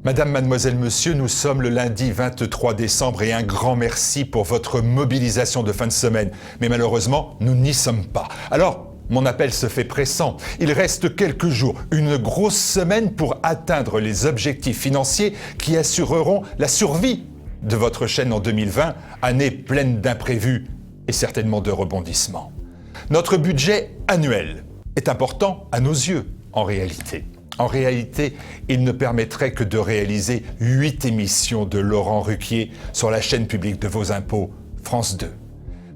Madame, mademoiselle, monsieur, nous sommes le lundi 23 décembre et un grand merci pour votre mobilisation de fin de semaine. Mais malheureusement, nous n'y sommes pas. Alors, mon appel se fait pressant. Il reste quelques jours, une grosse semaine pour atteindre les objectifs financiers qui assureront la survie de votre chaîne en 2020, année pleine d'imprévus et certainement de rebondissements. Notre budget annuel est important à nos yeux, en réalité. En réalité, il ne permettrait que de réaliser 8 émissions de Laurent Ruquier sur la chaîne publique de vos impôts, France 2.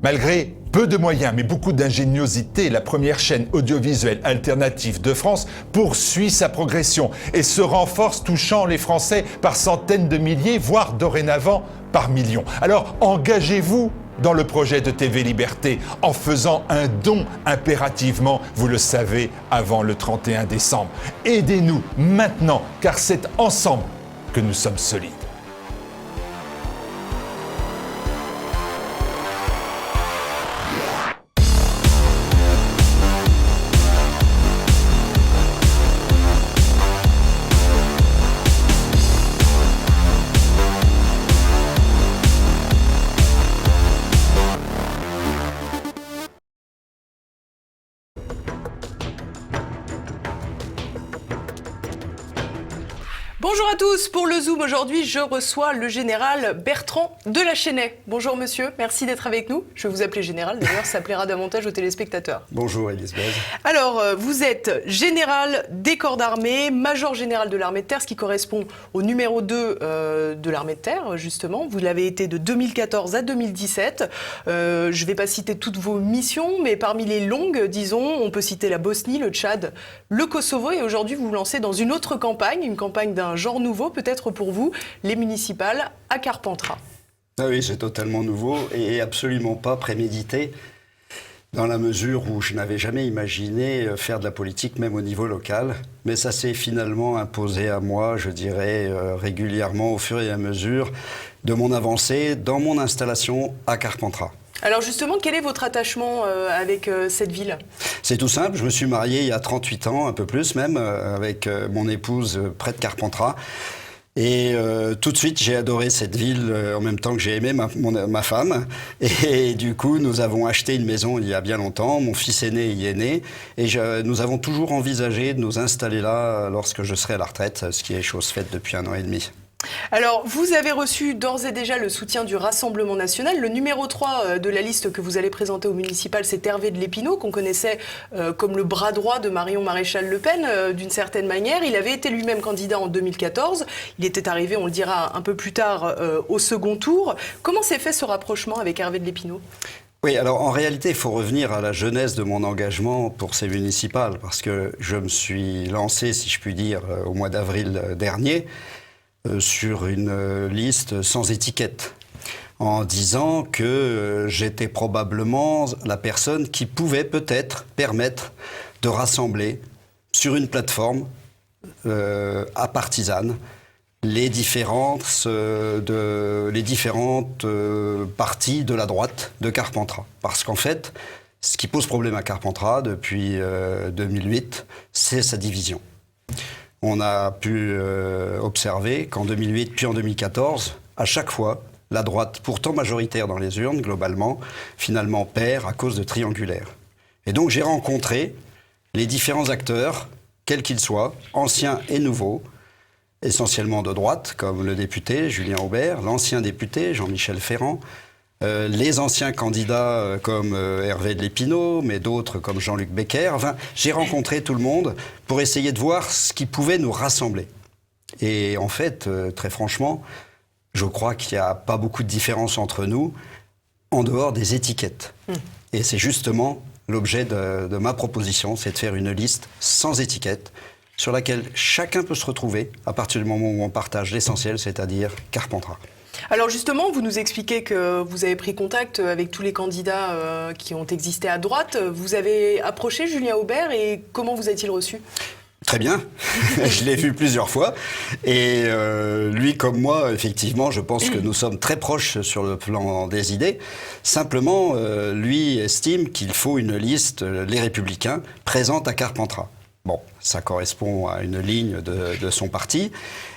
Malgré peu de moyens, mais beaucoup d'ingéniosité, la première chaîne audiovisuelle alternative de France poursuit sa progression et se renforce, touchant les Français par centaines de milliers, voire dorénavant par millions. Alors engagez-vous dans le projet de TV Liberté en faisant un don impérativement, vous le savez, avant le 31 décembre. Aidez-nous maintenant, car c'est ensemble que nous sommes solides. Bonjour à tous, pour le Zoom aujourd'hui, je reçois le général Bertrand Delachesnais. Bonjour monsieur, merci d'être avec nous. Je vais vous appeler général, d'ailleurs ça plaira davantage aux téléspectateurs. Bonjour Elisabeth. Alors, vous êtes général des corps d'armée, major général de l'armée de terre, ce qui correspond au numéro 2 de l'armée de terre, justement. Vous l'avez été de 2014 à 2017. Je ne vais pas citer toutes vos missions, mais parmi les longues, disons, on peut citer la Bosnie, le Tchad, le Kosovo, et aujourd'hui vous vous lancez dans une autre campagne, une campagne d'un genre nouveau, peut-être pour vous, les municipales à Carpentras. Ah oui, c'est totalement nouveau et absolument pas prémédité, dans la mesure où je n'avais jamais imaginé faire de la politique, même au niveau local. Mais ça s'est finalement imposé à moi, je dirais, régulièrement, au fur et à mesure de mon avancée dans mon installation à Carpentras. Alors justement, quel est votre attachement avec cette ville ? C'est tout simple, je me suis marié il y a 38 ans, un peu plus même, avec mon épouse près de Carpentras. Et tout de suite, j'ai adoré cette ville en même temps que j'ai aimé ma femme. Et du coup, nous avons acheté une maison il y a bien longtemps. Mon fils aîné y est né. Et nous avons toujours envisagé de nous installer là lorsque je serai à la retraite, ce qui est chose faite depuis 1 an et demi. Alors, vous avez reçu d'ores et déjà le soutien du Rassemblement national. Le numéro 3 de la liste que vous allez présenter au municipal, c'est Hervé de Lépinot, qu'on connaissait comme le bras droit de Marion Maréchal Le Pen, d'une certaine manière. Il avait été lui-même candidat en 2014. Il était arrivé, on le dira un peu plus tard, au second tour. Comment s'est fait ce rapprochement avec Hervé de Lépinot ? Oui, alors en réalité, il faut revenir à la genèse de mon engagement pour ces municipales, parce que je me suis lancé, si je puis dire, au mois d'avril dernier, sur une liste sans étiquette, en disant que j'étais probablement la personne qui pouvait peut-être permettre de rassembler sur une plateforme apartisane les différentes parties de la droite de Carpentras. Parce qu'en fait, ce qui pose problème à Carpentras depuis 2008, c'est sa division. On a pu observer qu'en 2008 puis en 2014, à chaque fois, la droite, pourtant majoritaire dans les urnes, globalement, finalement perd à cause de triangulaires. Et donc j'ai rencontré les différents acteurs, quels qu'ils soient, anciens et nouveaux, essentiellement de droite, comme le député Julien Aubert, l'ancien député Jean-Michel Ferrand, les anciens candidats comme Hervé de Lépinot, mais d'autres comme Jean-Luc Becker. Enfin, j'ai rencontré tout le monde pour essayer de voir ce qui pouvait nous rassembler. Et en fait, très franchement, je crois qu'il n'y a pas beaucoup de différence entre nous en dehors des étiquettes. Et c'est justement l'objet de ma proposition, c'est de faire une liste sans étiquette sur laquelle chacun peut se retrouver à partir du moment où on partage l'essentiel, c'est-à-dire Carpentras. Alors justement, vous nous expliquez que vous avez pris contact avec tous les candidats qui ont existé à droite. Vous avez approché Julien Aubert et comment vous a-t-il reçu ? Très bien, je l'ai vu plusieurs fois et lui comme moi, effectivement, je pense que nous sommes très proches sur le plan des idées. Simplement, lui estime qu'il faut une liste, les Républicains, présente à Carpentras. Bon, Ça correspond à une ligne de son parti.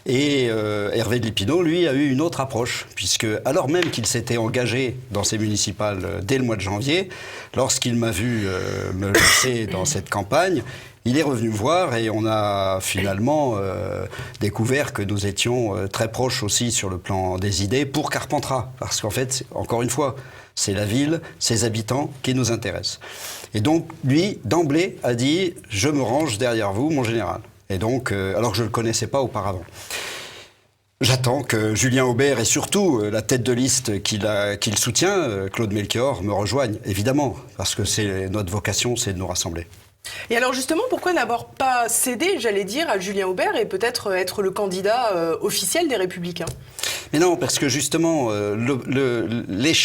Et Hervé de Lépinot, lui, a eu une autre approche, puisque alors même qu'il s'était engagé dans ces municipales dès le mois de janvier, lorsqu'il m'a vu me lancer dans cette campagne, il est revenu me voir et on a finalement découvert que nous étions très proches aussi sur le plan des idées pour Carpentras. Parce qu'en fait, encore une fois, c'est la ville, ses habitants qui nous intéressent. Et donc, lui, d'emblée, a dit « Je me range derrière vous, mon général ». Et donc, alors que je ne le connaissais pas auparavant. J'attends que Julien Aubert et surtout la tête de liste qu'il soutient, Claude Melchior, me rejoignent, évidemment, parce que c'est notre vocation, c'est de nous rassembler. Et alors justement, pourquoi n'avoir pas cédé, j'allais dire, à Julien Aubert et peut-être être le candidat officiel des Républicains ? Mais non, parce que justement, les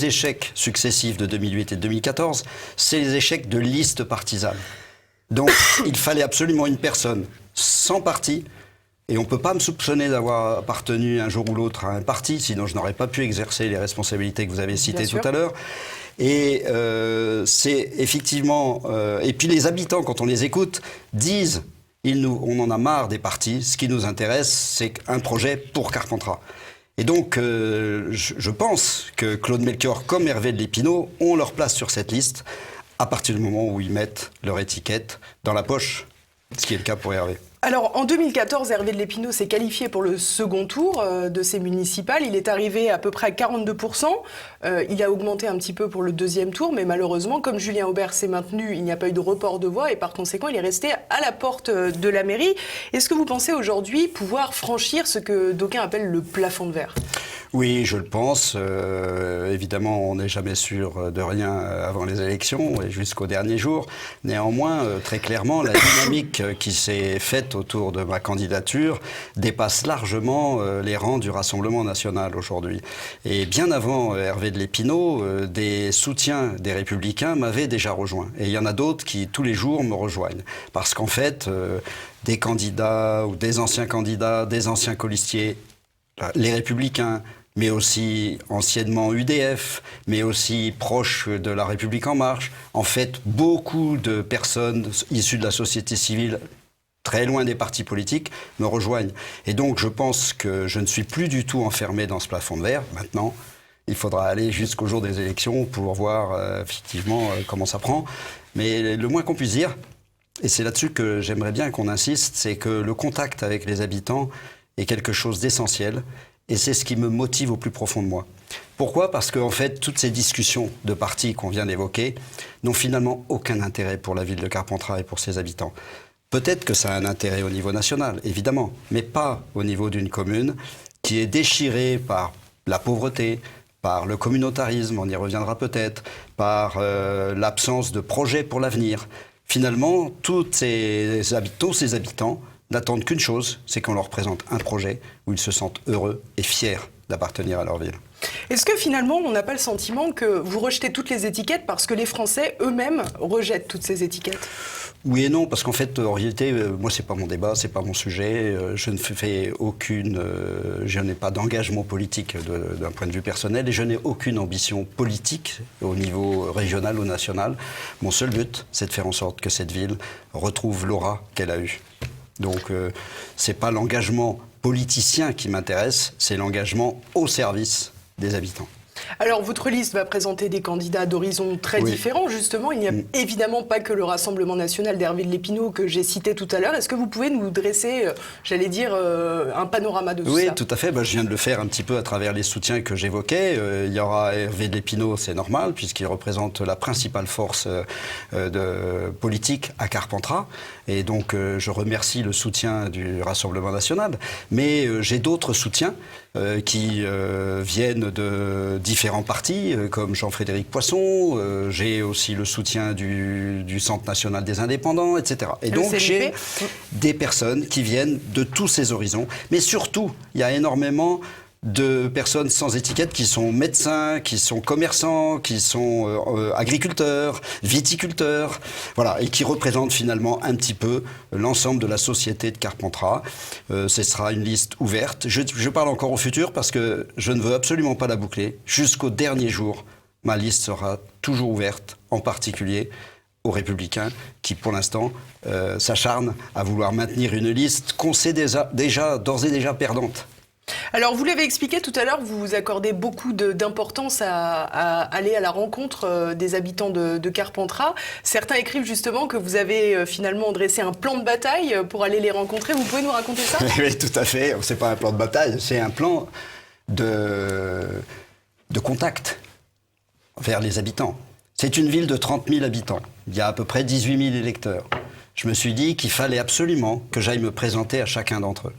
échecs successifs de 2008 et de 2014, c'est les échecs de listes partisanes. Donc, il fallait absolument une personne sans parti, et on ne peut pas me soupçonner d'avoir appartenu un jour ou l'autre à un parti, sinon je n'aurais pas pu exercer les responsabilités que vous avez citées tout à l'heure. Et c'est effectivement... et puis les habitants, quand on les écoute, disent on en a marre des partis, ce qui nous intéresse, c'est un projet pour Carpentras. Et donc, je pense que Claude Melchior comme Hervé de Lépinot ont leur place sur cette liste à partir du moment où ils mettent leur étiquette dans la poche, ce qui est le cas pour Hervé. Alors, en 2014, Hervé de Lépinot s'est qualifié pour le second tour de ces municipales. Il est arrivé à peu près à 42%. Il a augmenté un petit peu pour le deuxième tour, mais malheureusement, comme Julien Aubert s'est maintenu, il n'y a pas eu de report de voix et par conséquent, il est resté à la porte de la mairie. Est-ce que vous pensez aujourd'hui pouvoir franchir ce que d'aucuns appellent le plafond de verre ? Oui, je le pense. Évidemment, on n'est jamais sûr de rien avant les élections et jusqu'au dernier jour. Néanmoins, très clairement, la dynamique qui s'est faite autour de ma candidature dépasse largement les rangs du Rassemblement national aujourd'hui. Et bien avant Hervé de Lépinot, des soutiens des Républicains m'avaient déjà rejoint. Et il y en a d'autres qui, tous les jours, me rejoignent. Parce qu'en fait, des candidats ou des anciens candidats, des anciens colistiers, les Républicains, mais aussi anciennement UDF, mais aussi proches de la République En Marche. En fait, beaucoup de personnes issues de la société civile, très loin des partis politiques, me rejoignent. Et donc, je pense que je ne suis plus du tout enfermé dans ce plafond de verre. Maintenant, il faudra aller jusqu'au jour des élections pour voir effectivement comment ça prend. Mais le moins qu'on puisse dire, et c'est là-dessus que j'aimerais bien qu'on insiste, c'est que le contact avec les habitants est quelque chose d'essentiel. Et c'est ce qui me motive au plus profond de moi. Pourquoi ? Parce qu'en fait, toutes ces discussions de partis qu'on vient d'évoquer n'ont finalement aucun intérêt pour la ville de Carpentras et pour ses habitants. Peut-être que ça a un intérêt au niveau national, évidemment, mais pas au niveau d'une commune qui est déchirée par la pauvreté, par le communautarisme, on y reviendra peut-être, par l'absence de projet pour l'avenir. Finalement, tous ces habitants n'attendent qu'une chose, c'est qu'on leur présente un projet où ils se sentent heureux et fiers d'appartenir à leur ville. Est-ce que finalement, on n'a pas le sentiment que vous rejetez toutes les étiquettes parce que les Français eux-mêmes rejettent toutes ces étiquettes ? Oui et non, parce qu'en fait, en réalité, moi, c'est pas mon débat, c'est pas mon sujet. Je ne fais je n'ai pas d'engagement politique d'un point de vue personnel et je n'ai aucune ambition politique au niveau régional ou national. Mon seul but, c'est de faire en sorte que cette ville retrouve l'aura qu'elle a eue. Donc, c'est pas l'engagement politicien qui m'intéresse, c'est l'engagement au service des habitants. Alors, votre liste va présenter des candidats d'horizons très différents, justement. Il n'y a évidemment pas que le Rassemblement national d'Hervé de Lépinot que j'ai cité tout à l'heure. Est-ce que vous pouvez nous dresser, j'allais dire, un panorama de tout ça ? Oui, tout à fait. Je viens de le faire un petit peu à travers les soutiens que j'évoquais. Il y aura Hervé de Lépinot, c'est normal, puisqu'il représente la principale force politique à Carpentras. Et donc, je remercie le soutien du Rassemblement national. Mais j'ai d'autres soutiens qui viennent de différents partis, comme Jean-Frédéric Poisson. J'ai aussi le soutien du Centre national des indépendants, etc. Et donc, j'ai des personnes qui viennent de tous ces horizons. Mais surtout, il y a énormément de personnes sans étiquette qui sont médecins, qui sont commerçants, qui sont agriculteurs, viticulteurs, voilà, et qui représentent finalement un petit peu l'ensemble de la société de Carpentras. Ce sera une liste ouverte. Je parle encore au futur parce que je ne veux absolument pas la boucler. Jusqu'au dernier jour, ma liste sera toujours ouverte, en particulier aux Républicains qui, pour l'instant, s'acharnent à vouloir maintenir une liste qu'on sait d'ores et déjà perdante. Alors, vous l'avez expliqué tout à l'heure, vous accordez beaucoup d'importance à aller à la rencontre des habitants de Carpentras. Certains écrivent justement que vous avez finalement dressé un plan de bataille pour aller les rencontrer. Vous pouvez nous raconter ça? Oui, tout à fait. C'est pas un plan de bataille, c'est un plan de contact vers les habitants. C'est une ville de 30 000 habitants. Il y a à peu près 18 000 électeurs. Je me suis dit qu'il fallait absolument que j'aille me présenter à chacun d'entre eux.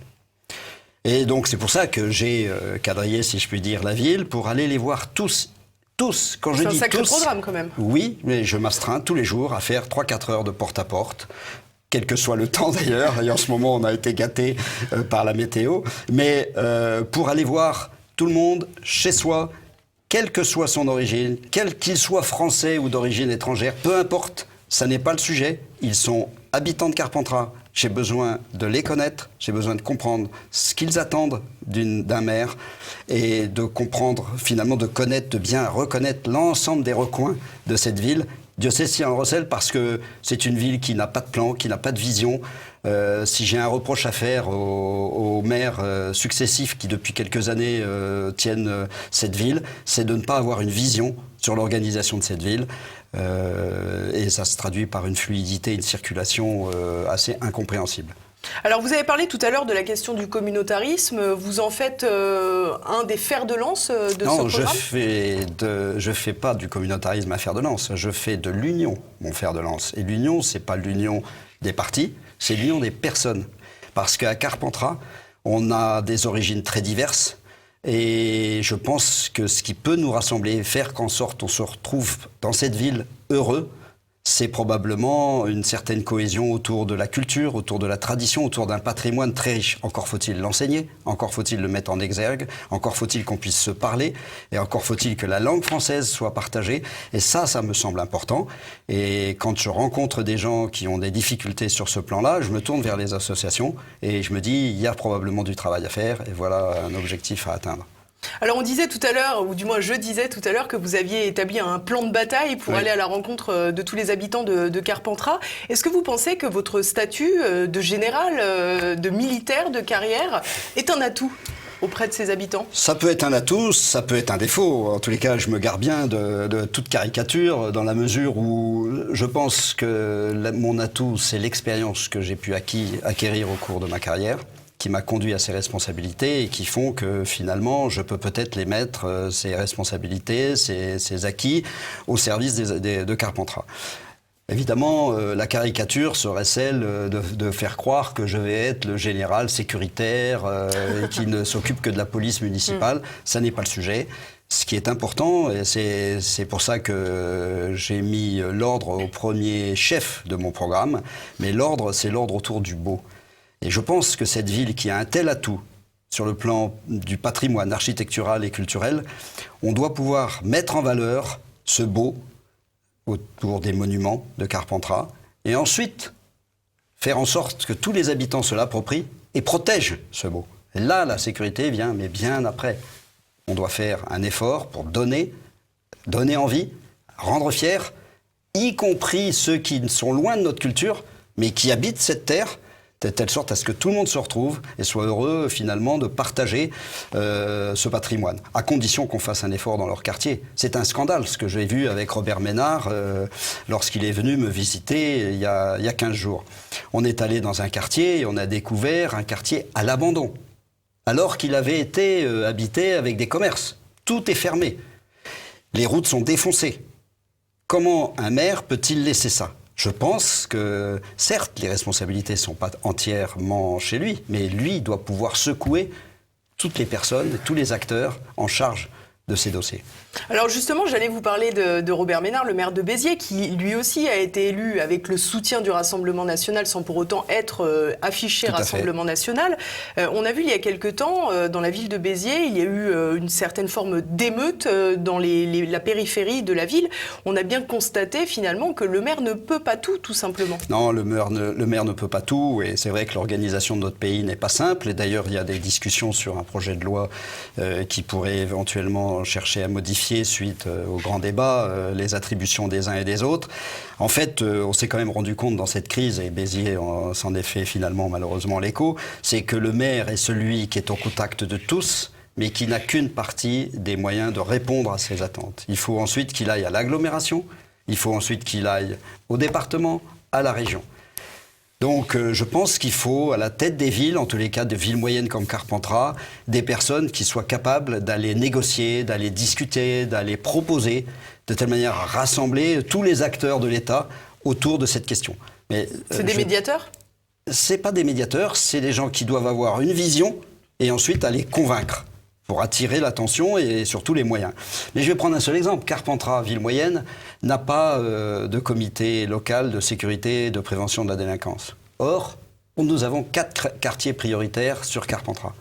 Et donc c'est pour ça que j'ai quadrillé, si je puis dire, la ville pour aller les voir tous. Tous, quand je dis tous... C'est un sacré programme quand même. Oui, mais je m'astreins tous les jours à faire 3-4 heures de porte-à-porte, quel que soit le temps d'ailleurs. Et en ce moment, on a été gâtés par la météo. Mais pour aller voir tout le monde chez soi, quelle que soit son origine, quel qu'il soit français ou d'origine étrangère, peu importe, ça n'est pas le sujet. Ils sont habitants de Carpentras. J'ai besoin de les connaître, j'ai besoin de comprendre ce qu'ils attendent d'un maire et de comprendre, finalement, de connaître, de bien reconnaître l'ensemble des recoins de cette ville. Dieu sait si en recèle, parce que c'est une ville qui n'a pas de plan, qui n'a pas de vision. Si j'ai un reproche à faire aux maires successifs qui, depuis quelques années, tiennent cette ville, c'est de ne pas avoir une vision sur l'organisation de cette ville. Et ça se traduit par une fluidité, une circulation assez incompréhensible. Alors, vous avez parlé tout à l'heure de la question du communautarisme. Vous en faites un des fers de lance de ce programme ? Non, je fais pas du communautarisme un fer de lance. Je fais de l'union mon fer de lance. Et l'union, c'est pas l'union des partis, c'est l'union des personnes. Parce qu'à Carpentras, on a des origines très diverses. Et je pense que ce qui peut nous rassembler, faire qu'en sorte on se retrouve dans cette ville heureux, c'est probablement une certaine cohésion autour de la culture, autour de la tradition, autour d'un patrimoine très riche. Encore faut-il l'enseigner, encore faut-il le mettre en exergue, encore faut-il qu'on puisse se parler, et encore faut-il que la langue française soit partagée. Et ça me semble important. Et quand je rencontre des gens qui ont des difficultés sur ce plan-là, je me tourne vers les associations et je me dis, il y a probablement du travail à faire, et voilà un objectif à atteindre. Alors on disait tout à l'heure, ou du moins je disais tout à l'heure, que vous aviez établi un plan de bataille pour aller à la rencontre de tous les habitants de Carpentras. Est-ce que vous pensez que votre statut de général, de militaire, de carrière, est un atout auprès de ces habitants? Ça peut être un atout, ça peut être un défaut. En tous les cas, je me garde bien de toute caricature, dans la mesure où je pense que mon atout, c'est l'expérience que j'ai pu acquérir au cours de ma carrière, qui m'a conduit à ces responsabilités et qui font que finalement je peux peut-être les mettre, ces responsabilités, ces acquis, au service de Carpentras. Évidemment, la caricature serait celle de faire croire que je vais être le général sécuritaire et qui ne s'occupe que de la police municipale. Ça n'est pas le sujet. Ce qui est important, et c'est pour ça que j'ai mis l'ordre au premier chef de mon programme, mais l'ordre, c'est l'ordre autour du beau. Et je pense que cette ville qui a un tel atout sur le plan du patrimoine architectural et culturel, on doit pouvoir mettre en valeur ce beau autour des monuments de Carpentras et ensuite faire en sorte que tous les habitants se l'approprient et protègent ce beau. Et là, la sécurité vient, mais bien après. On doit faire un effort pour donner envie, rendre fiers, y compris ceux qui sont loin de notre culture, mais qui habitent cette terre, de telle sorte à ce que tout le monde se retrouve et soit heureux finalement de partager ce patrimoine, à condition qu'on fasse un effort dans leur quartier. C'est un scandale ce que j'ai vu avec Robert Ménard lorsqu'il est venu me visiter il y a 15 jours. On est allé dans un quartier et on a découvert un quartier à l'abandon, alors qu'il avait été habité avec des commerces. Tout est fermé. Les routes sont défoncées. Comment un maire peut-il laisser ça ? Je pense que, certes, les responsabilités ne sont pas entièrement chez lui, mais lui doit pouvoir secouer toutes les personnes, tous les acteurs en charge de ces dossiers. Alors justement, j'allais vous parler de Robert Ménard, le maire de Béziers, qui lui aussi a été élu avec le soutien du Rassemblement national sans pour autant être affiché Rassemblement national. On a vu il y a quelque temps, dans la ville de Béziers, il y a eu une certaine forme d'émeute dans la périphérie de la ville. On a bien constaté finalement que le maire ne peut pas tout simplement. Non, le maire ne peut pas tout, et c'est vrai que l'organisation de notre pays n'est pas simple. Et d'ailleurs, il y a des discussions sur un projet de loi qui pourrait éventuellement maintenant cherché à modifier suite au grand débat les attributions des uns et des autres. En fait, on s'est quand même rendu compte dans cette crise, et Béziers s'en est fait finalement malheureusement l'écho, c'est que le maire est celui qui est au contact de tous, mais qui n'a qu'une partie des moyens de répondre à ces attentes. Il faut ensuite qu'il aille à l'agglomération, il faut ensuite qu'il aille au département, à la région. Donc je pense qu'il faut, à la tête des villes, en tous les cas de villes moyennes comme Carpentras, des personnes qui soient capables d'aller négocier, d'aller discuter, d'aller proposer, de telle manière à rassembler tous les acteurs de l'État autour de cette question. Mais, c'est des médiateurs ? C'est pas des médiateurs, c'est des gens qui doivent avoir une vision et ensuite aller convaincre pour attirer l'attention et surtout les moyens. Mais je vais prendre un seul exemple. Carpentras, ville moyenne, n'a pas de comité local de sécurité et de prévention de la délinquance. Or, nous avons 4 quartiers prioritaires sur Carpentras.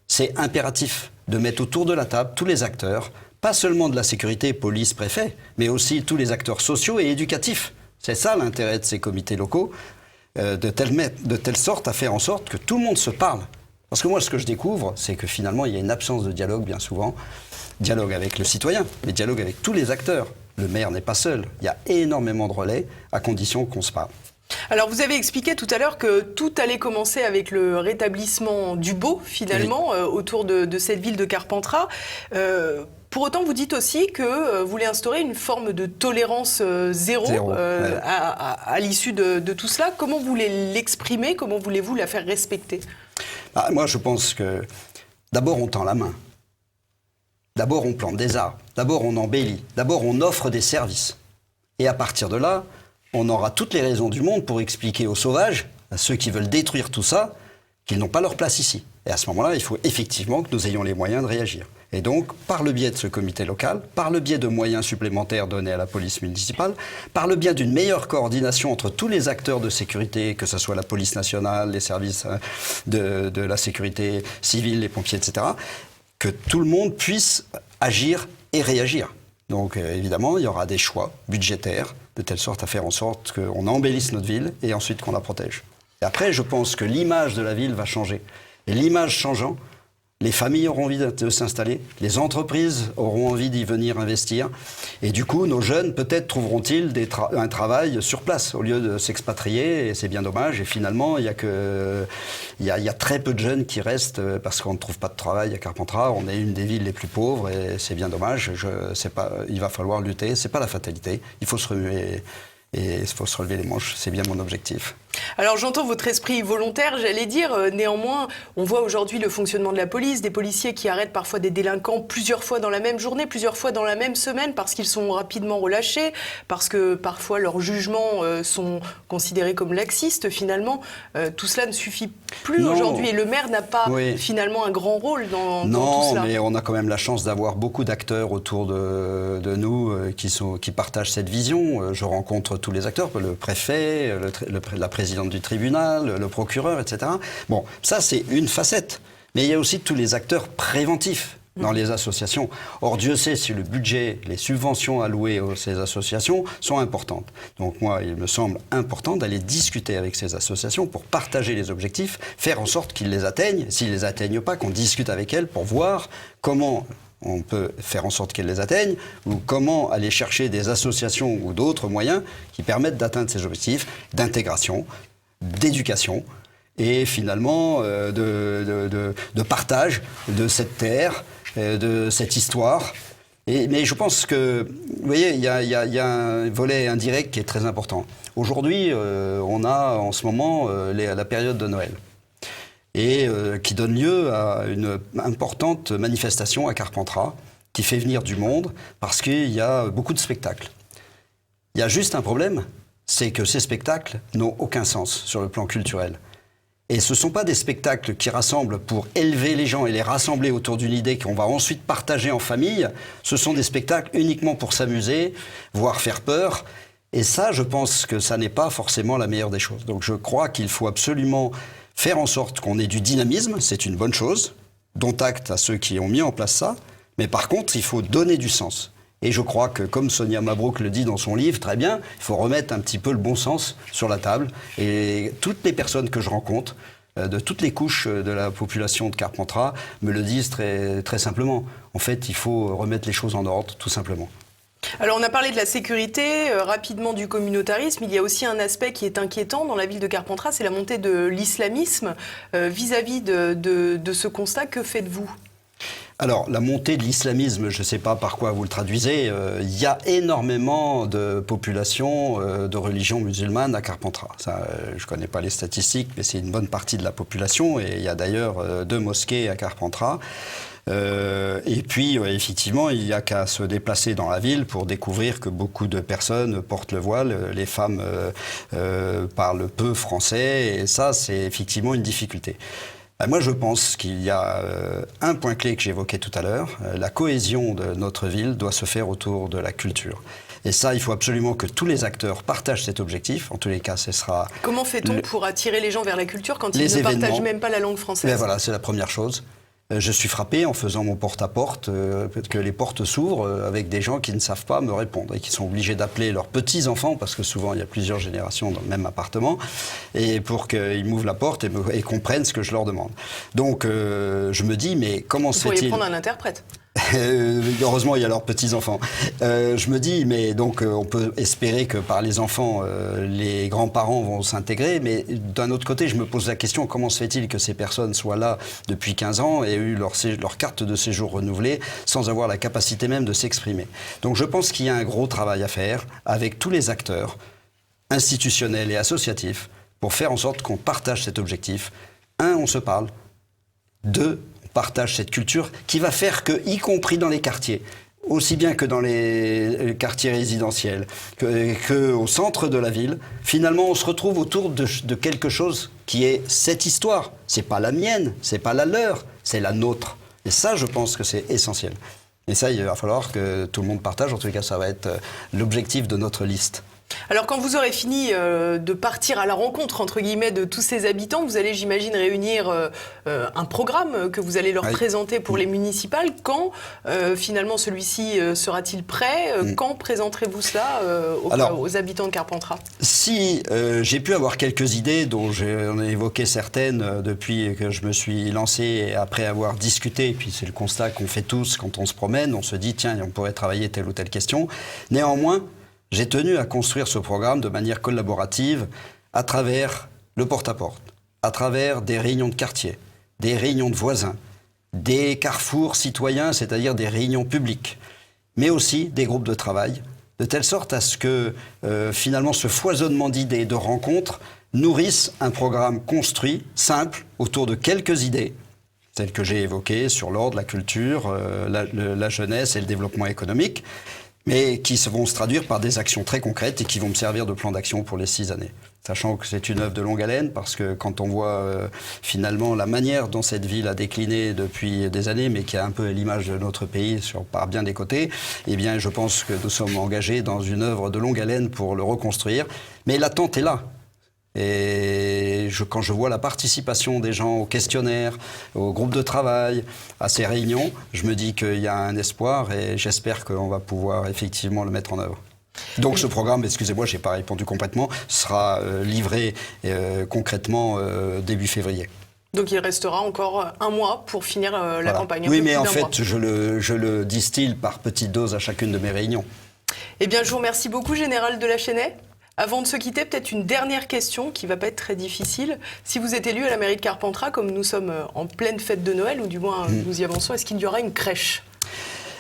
C'est impératif de mettre autour de la table tous les acteurs, pas seulement de la sécurité, police, préfet, mais aussi tous les acteurs sociaux et éducatifs. C'est ça l'intérêt de ces comités locaux, de telle sorte à faire en sorte que tout le monde se parle. Parce que moi, ce que je découvre, c'est que finalement, il y a une absence de dialogue, bien souvent. Dialogue avec le citoyen, mais dialogue avec tous les acteurs. Le maire n'est pas seul. Il y a énormément de relais, à condition qu'on se parle. Alors, vous avez expliqué tout à l'heure que tout allait commencer avec le rétablissement du beau, finalement, oui. Autour de cette ville de Carpentras. Pour autant, vous dites aussi que vous voulez instaurer une forme de tolérance zéro ouais. à l'issue de tout cela. Comment vous voulez l'exprimer ? Comment voulez-vous la faire respecter ? Moi, je pense que d'abord, on tend la main. D'abord, on plante des arbres. D'abord, on embellit. D'abord, on offre des services. Et à partir de là, on aura toutes les raisons du monde pour expliquer aux sauvages, à ceux qui veulent détruire tout ça, qu'ils n'ont pas leur place ici. Et à ce moment-là, il faut effectivement que nous ayons les moyens de réagir. Et donc, par le biais de ce comité local, par le biais de moyens supplémentaires donnés à la police municipale, par le biais d'une meilleure coordination entre tous les acteurs de sécurité, que ce soit la police nationale, les services de la sécurité civile, les pompiers, etc., que tout le monde puisse agir et réagir. Donc, évidemment, il y aura des choix budgétaires, de telle sorte à faire en sorte qu'on embellisse notre ville et ensuite qu'on la protège. Et après, je pense que l'image de la ville va changer. Et l'image changeant, les familles auront envie de s'installer, les entreprises auront envie d'y venir investir. Et du coup, nos jeunes, peut-être, trouveront-ils un travail sur place, au lieu de s'expatrier, et c'est bien dommage. Et finalement, il y a très peu de jeunes qui restent, parce qu'on ne trouve pas de travail à Carpentras. On est une des villes les plus pauvres, et c'est bien dommage. Il va falloir lutter, c'est pas la fatalité. Il faut se remuer, et il faut se relever les manches, c'est bien mon objectif. Alors j'entends votre esprit volontaire, j'allais dire. Néanmoins, on voit aujourd'hui le fonctionnement de la police, des policiers qui arrêtent parfois des délinquants plusieurs fois dans la même journée, plusieurs fois dans la même semaine, parce qu'ils sont rapidement relâchés, parce que parfois leurs jugements sont considérés comme laxistes finalement. Tout cela ne suffit plus aujourd'hui et le maire n'a pas finalement un grand rôle dans tout cela. Non, mais on a quand même la chance d'avoir beaucoup d'acteurs autour de nous qui partagent cette vision. Je rencontre tous les acteurs, le préfet, la présidente du tribunal, le procureur, etc. Bon, ça c'est une facette. Mais il y a aussi tous les acteurs préventifs dans les associations. Or, Dieu sait si le budget, les subventions allouées à ces associations sont importantes. Donc moi, il me semble important d'aller discuter avec ces associations pour partager les objectifs, faire en sorte qu'ils les atteignent. S'ils ne les atteignent pas, qu'on discute avec elles pour voir comment on peut faire en sorte qu'elles les atteignent, ou comment aller chercher des associations ou d'autres moyens qui permettent d'atteindre ces objectifs d'intégration, d'éducation, et finalement de partage de cette terre, de cette histoire. Mais je pense que, vous voyez, il y a un volet indirect qui est très important. Aujourd'hui, on a en ce moment la période de Noël. Et qui donne lieu à une importante manifestation à Carpentras, qui fait venir du monde, parce qu'il y a beaucoup de spectacles. Il y a juste un problème, c'est que ces spectacles n'ont aucun sens sur le plan culturel. Et ce ne sont pas des spectacles qui rassemblent pour élever les gens et les rassembler autour d'une idée qu'on va ensuite partager en famille. Ce sont des spectacles uniquement pour s'amuser, voire faire peur. Et ça, je pense que ça n'est pas forcément la meilleure des choses. Donc je crois qu'il faut absolument faire en sorte qu'on ait du dynamisme, c'est une bonne chose, dont acte à ceux qui ont mis en place ça, mais par contre, il faut donner du sens. Et je crois que, comme Sonia Mabrouk le dit dans son livre, très bien, il faut remettre un petit peu le bon sens sur la table. Et toutes les personnes que je rencontre, de toutes les couches de la population de Carpentras me le disent très, très simplement. En fait, il faut remettre les choses en ordre, tout simplement. Alors on a parlé de la sécurité, rapidement du communautarisme. Il y a aussi un aspect qui est inquiétant dans la ville de Carpentras, c'est la montée de l'islamisme. Vis-à-vis de ce constat, que faites-vous ? Alors, la montée de l'islamisme, je ne sais pas par quoi vous le traduisez, il y a énormément de populations de religion musulmane à Carpentras. Ça, je ne connais pas les statistiques, mais c'est une bonne partie de la population. Et il y a d'ailleurs 2 mosquées à Carpentras. Et puis, effectivement, il n'y a qu'à se déplacer dans la ville pour découvrir que beaucoup de personnes portent le voile. Les femmes parlent peu français. Et ça, c'est effectivement une difficulté. Moi, je pense qu'il y a un point clé que j'évoquais tout à l'heure. La cohésion de notre ville doit se faire autour de la culture. Et ça, il faut absolument que tous les acteurs partagent cet objectif. En tous les cas, ce sera... Comment fait-on pour attirer les gens vers la culture quand ils ne partagent même pas la langue française ? Ben voilà, c'est la première chose. Je suis frappé en faisant mon porte-à-porte que les portes s'ouvrent avec des gens qui ne savent pas me répondre et qui sont obligés d'appeler leurs petits-enfants, parce que souvent il y a plusieurs générations dans le même appartement, et pour qu'ils m'ouvrent la porte et comprennent ce que je leur demande. Donc je me dis, mais comment se fait-il... Vous pourriez prendre un interprète. Heureusement, il y a leurs petits-enfants. Je me dis, mais donc on peut espérer que par les enfants, les grands-parents vont s'intégrer, mais d'un autre côté, je me pose la question, comment se fait-il que ces personnes soient là depuis 15 ans et aient eu leur carte de séjour renouvelée sans avoir la capacité même de s'exprimer? Donc je pense qu'il y a un gros travail à faire avec tous les acteurs institutionnels et associatifs pour faire en sorte qu'on partage cet objectif. 1, on se parle. 2, partage cette culture qui va faire que, y compris dans les quartiers, aussi bien que dans les quartiers résidentiels, qu'au centre de la ville, finalement on se retrouve autour de quelque chose qui est cette histoire. C'est pas la mienne, c'est pas la leur, c'est la nôtre. Et ça, je pense que c'est essentiel. Et ça, il va falloir que tout le monde partage. En tout cas, ça va être l'objectif de notre liste. Alors quand vous aurez fini de partir à la rencontre, entre guillemets, de tous ces habitants, vous allez, j'imagine, réunir un programme que vous allez leur présenter pour les municipales. Quand, finalement, celui-ci sera-t-il prêt ? Quand présenterez-vous cela aux habitants de Carpentras ? Si j'ai pu avoir quelques idées, dont j'en ai évoqué certaines depuis que je me suis lancé, et après avoir discuté, et puis c'est le constat qu'on fait tous quand on se promène, on se dit, tiens, on pourrait travailler telle ou telle question. Néanmoins, j'ai tenu à construire ce programme de manière collaborative à travers le porte-à-porte, à travers des réunions de quartier, des réunions de voisins, des carrefours citoyens, c'est-à-dire des réunions publiques, mais aussi des groupes de travail, de telle sorte à ce que finalement ce foisonnement d'idées et de rencontres nourrisse un programme construit, simple, autour de quelques idées, telles que j'ai évoquées sur l'ordre, la culture, la jeunesse et le développement économique, mais qui vont se traduire par des actions très concrètes et qui vont me servir de plan d'action pour les 6 années. Sachant que c'est une œuvre de longue haleine, parce que quand on voit finalement la manière dont cette ville a décliné depuis des années, mais qui a un peu l'image de notre pays par bien des côtés, eh bien je pense que nous sommes engagés dans une œuvre de longue haleine pour le reconstruire. Mais l'attente est là. Et quand je vois la participation des gens au questionnaire, au groupe de travail, à ces réunions, je me dis qu'il y a un espoir et j'espère qu'on va pouvoir effectivement le mettre en œuvre. Donc ce programme, excusez-moi, je n'ai pas répondu complètement, sera livré concrètement début février. Donc il restera encore un mois pour finir la campagne. Oui, mais en fait, je le distille par petites doses à chacune de mes réunions. Eh bien, je vous remercie beaucoup, Général de La Chesnaye. Avant de se quitter, peut-être une dernière question qui ne va pas être très difficile. Si vous êtes élu à la mairie de Carpentras, comme nous sommes en pleine fête de Noël, ou du moins nous y avançons, est-ce qu'il y aura une crèche ?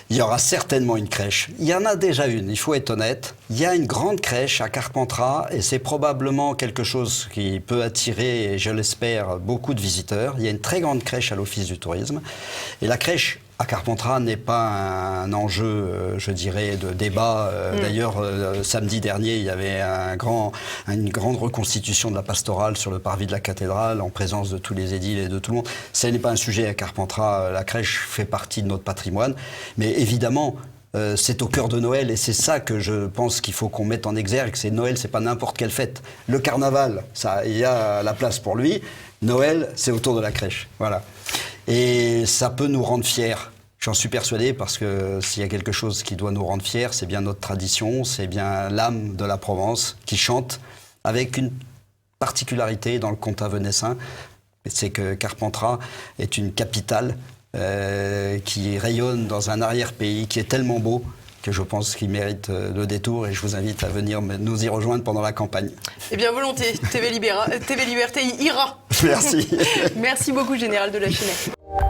Il y aura certainement une crèche. Il y en a déjà une, il faut être honnête. Il y a une grande crèche à Carpentras et c'est probablement quelque chose qui peut attirer, et je l'espère, beaucoup de visiteurs. Il y a une très grande crèche à l'Office du tourisme. Et la crèche à Carpentras n'est pas un enjeu, je dirais, de débat. D'ailleurs, samedi dernier, il y avait une grande reconstitution de la pastorale sur le parvis de la cathédrale en présence de tous les édiles et de tout le monde. Ce n'est pas un sujet à Carpentras. La crèche fait partie de notre patrimoine. Mais évidemment, c'est au cœur de Noël et c'est ça que je pense qu'il faut qu'on mette en exergue. C'est Noël, c'est pas n'importe quelle fête. Le carnaval, il y a la place pour lui. Noël, c'est autour de la crèche. Voilà. Et ça peut nous rendre fiers. J'en suis persuadé parce que s'il y a quelque chose qui doit nous rendre fiers, c'est bien notre tradition, c'est bien l'âme de la Provence qui chante avec une particularité dans le comtat venessin. C'est que Carpentras est une capitale qui rayonne dans un arrière-pays qui est tellement beau que je pense qu'il mérite le détour et je vous invite à venir nous y rejoindre pendant la campagne. Eh bien, volontiers. TV Liberté ira. Merci. Merci beaucoup, Général de La Chênaie.